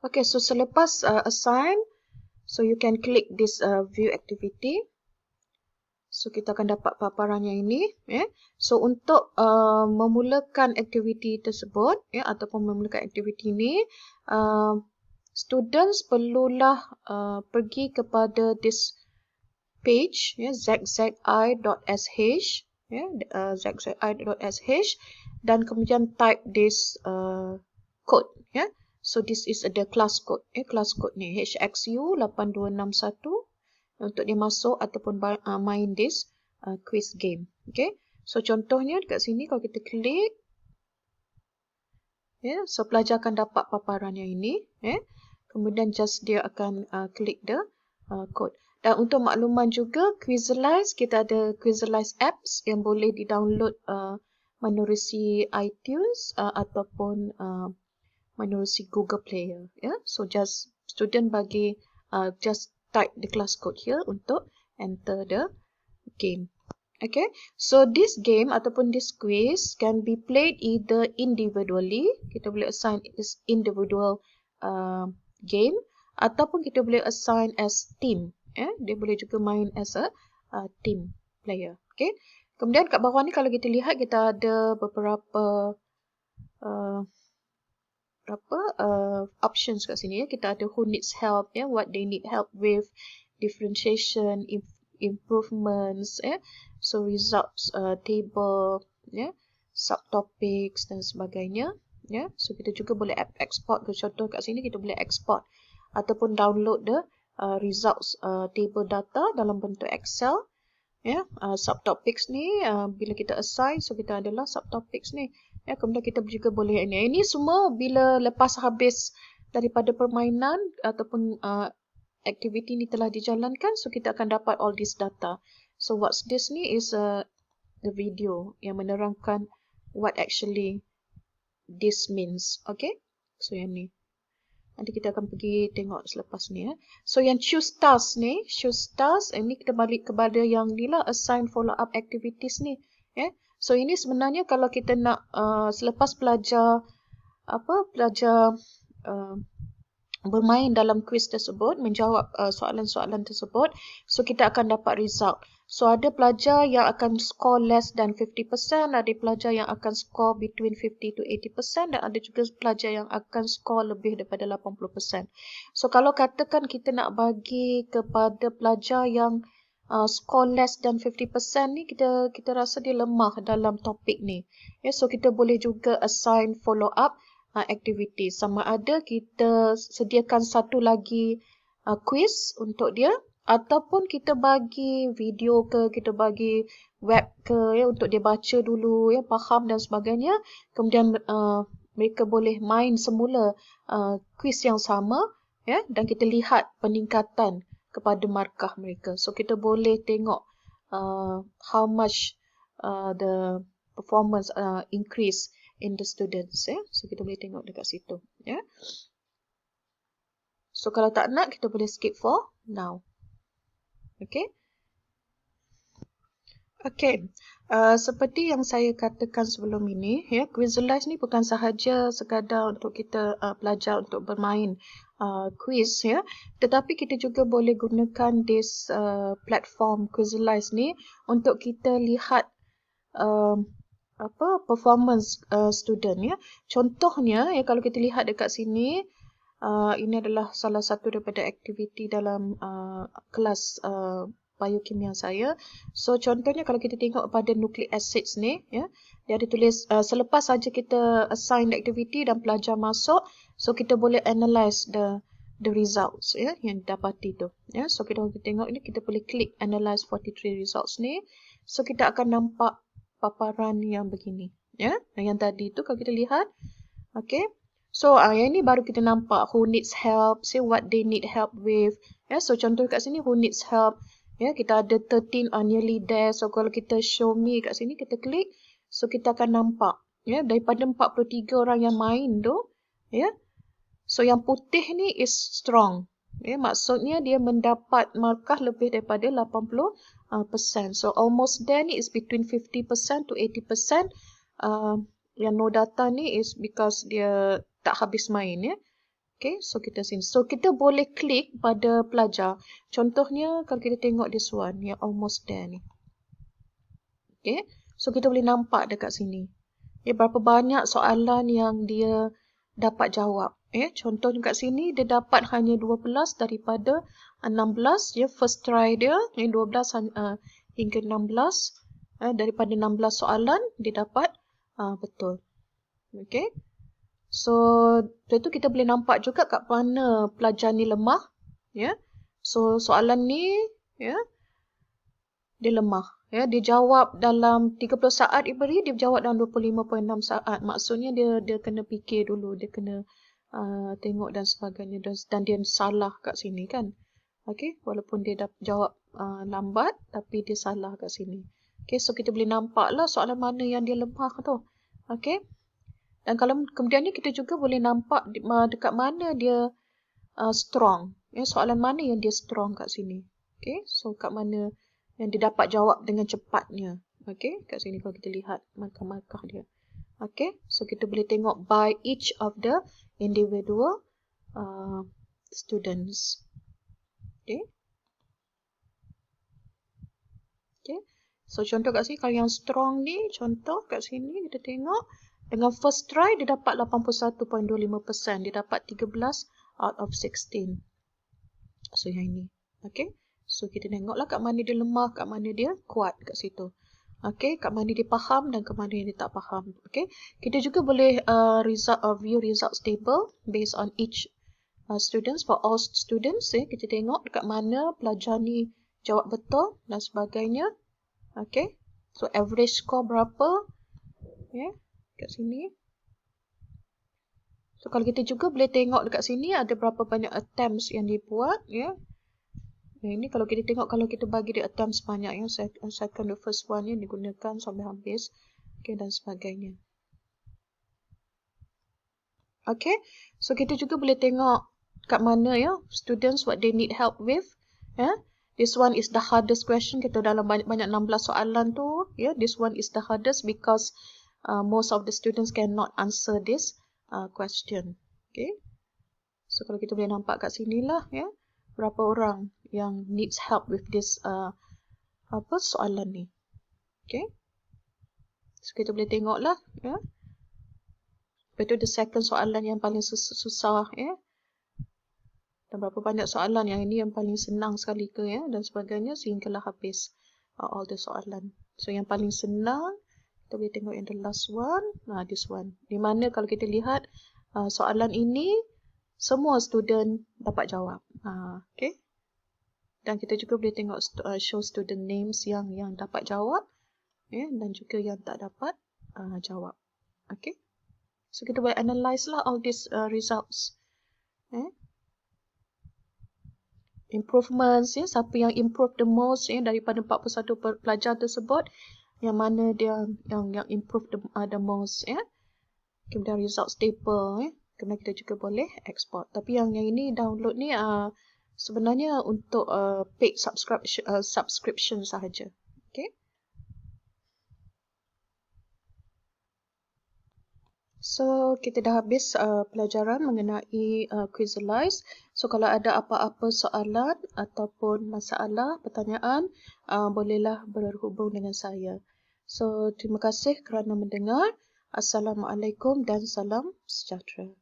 Okay, so selepas assign, so you can click this view activity. So kita akan dapat paparan yang ini. So untuk memulakan aktiviti tersebut, ataupun memulakan aktiviti ini, students perlulah pergi kepada this page, zzi.sh, zzi.sh, dan kemudian type this code. So this is the class code. Class code ni HXU 8261 untuk dia masuk ataupun main this quiz game. Okay. So contohnya dekat sini kalau kita klik, so pelajar akan dapat paparan yang ini. Kemudian just dia akan klik the code. Dan untuk makluman juga, Quizalize, kita ada Quizalize apps yang boleh di-download menerusi iTunes ataupun menerusi Google Player. So just student bagi just type the class code here untuk enter the game. Okay, so this game ataupun this quiz can be played either individually, kita boleh assign this individual game, ataupun kita boleh assign as team. Dia boleh juga main as a team player. Okay, kemudian kat bawah ni kalau kita lihat, kita ada beberapa options kat sini. Kita ada who needs help, what they need help with, differentiation, improvements, so results table, subtopics dan sebagainya. So kita juga boleh export. Contoh kat sini kita boleh export ataupun download the results table data dalam bentuk Excel. Subtopics ni bila kita assign, so kita adalah subtopics ni. Kemudian kita juga boleh ini semua bila lepas habis daripada permainan ataupun aktiviti ni telah dijalankan, so kita akan dapat all this data. So what's this ni is the video yang menerangkan what actually this means. Okay, so yang ni nanti kita akan pergi tengok selepas ni. So yang choose task ni, ini kita balik kepada yang ni lah, assign follow up activities ni. So ini sebenarnya kalau kita nak selepas pelajar bermain dalam quiz tersebut, menjawab soalan-soalan tersebut, so kita akan dapat result. So ada pelajar yang akan score less than 50%, ada pelajar yang akan score between 50 to 80%, dan ada juga pelajar yang akan score lebih daripada 80%. So kalau katakan kita nak bagi kepada pelajar yang score less than 50% ni, kita rasa dia lemah dalam topik ni. So kita boleh juga assign follow up activity. Sama ada kita sediakan satu lagi quiz untuk dia, ataupun kita bagi video ke, kita bagi web ke, untuk dia baca dulu, faham dan sebagainya. Kemudian mereka boleh main semula quiz yang sama, dan kita lihat peningkatan kepada markah mereka. So kita boleh tengok how much the performance increase in the students. So kita boleh tengok dekat situ. So kalau tak nak, kita boleh skip for now. Okay. Seperti yang saya katakan sebelum ini, Quizalize ni bukan sahaja sekadar untuk kita pelajar untuk bermain quiz, tetapi kita juga boleh gunakan this platform Quizalize ni untuk kita lihat performance student. Contohnya, kalau kita lihat dekat sini, ini adalah salah satu daripada aktiviti dalam kelas biokimia saya. So contohnya kalau kita tengok pada nucleic acids ni, dia ada tulis selepas saja kita assign activity dan pelajar masuk, so kita boleh analyze the results, yang didapati tu. So kita tengok ni, kita boleh klik analyze 43 results ni. So kita akan nampak paparan yang begini. Yang tadi tu kalau kita lihat, okay. So yang ni baru kita nampak who needs help, say what they need help with. So contoh kat sini, who needs help. Kita ada 13 are nearly there. So kalau kita show me kat sini, kita klik, so kita akan nampak daripada 43 orang yang main tu, so yang putih ni is strong. Maksudnya dia mendapat markah lebih daripada 80%. So almost there ni is between 50% to 80%. Yang no data ni is because dia tak habis main. Okay, so kita sini. So kita boleh klik pada pelajar. Contohnya kalau kita tengok this one, yang almost there ni. Okay, so kita boleh nampak dekat sini. Berapa banyak soalan yang dia dapat jawab. Contohnya kat sini dia dapat hanya 12 daripada 16. First try dia 12 hingga 16. Daripada 16 soalan dia dapat betul. Okay. So, itu kita boleh nampak juga kat mana pelajar ni lemah. So, soalan ni dia lemah. Dia jawab dalam 30 saat diberi, dia jawab dalam 25.6 saat. Maksudnya dia kena fikir dulu, dia kena tengok dan sebagainya. Dan dia salah kat sini kan. Okay, walaupun dia dah jawab lambat, tapi dia salah kat sini. Okay, so kita boleh nampak lah soalan mana yang dia lemah tu. Okay. Dan kalau kemudian ni kita juga boleh nampak dekat mana dia strong. Soalan mana yang dia strong kat sini. Okay, so kat mana yang dia dapat jawab dengan cepatnya. Okay, kat sini kalau kita lihat markah-markah dia. Okay, so kita boleh tengok by each of the individual students. Okay. Okay, so contoh kat sini kalau yang strong ni, contoh kat sini kita tengok. Dengan first try, dia dapat 81.25%. Dia dapat 13 out of 16. So, yang ini. Okay. So, kita tengoklah kat mana dia lemah, kat mana dia kuat kat situ. Okay. Kat mana dia faham dan kat mana dia tak faham. Okay. Kita juga boleh view results table based on each students. For all students, kita tengok dekat mana pelajar ni jawab betul dan sebagainya. Okay. So, average score berapa. Kat sini. So, kalau kita juga boleh tengok dekat sini ada berapa banyak attempts yang dibuat. Ini kalau kita tengok, kalau kita bagi dia attempts banyak. Second the first one yang digunakan sampai habis. Okay, dan sebagainya. Okay. So, kita juga boleh tengok kat mana students what they need help with. This one is the hardest question. Kita dalam banyak 16 soalan tu. This one is the hardest because most of the students cannot answer this question. Okay. So, kalau kita boleh nampak kat sini lah, berapa orang yang needs help with this soalan ni. Okay. So, kita boleh tengok lah, Lepas tu the second soalan yang paling susah, Dan berapa banyak soalan yang ini yang paling senang sekali ke, dan sebagainya, sehinggalah habis all the soalan. So, yang paling senang, kita boleh tengok yang the last one. This one. Di mana kalau kita lihat soalan ini, semua student dapat jawab. Okay. Dan kita juga boleh tengok show student names yang dapat jawab. Dan juga yang tak dapat jawab. Okay. So, kita boleh analyse lah all these results. Improvements. Siapa yang improve the most daripada 41 pelajar tersebut. Yang mana dia yang improve the most. Kemudian results table. Kemudian kita juga boleh export. Tapi yang ini download ni sebenarnya untuk paid subscription sahaja. Okay. So, kita dah habis pelajaran mengenai Quizalize. So, kalau ada apa-apa soalan ataupun masalah, pertanyaan, bolehlah berhubung dengan saya. So, terima kasih kerana mendengar. Assalamualaikum dan salam sejahtera.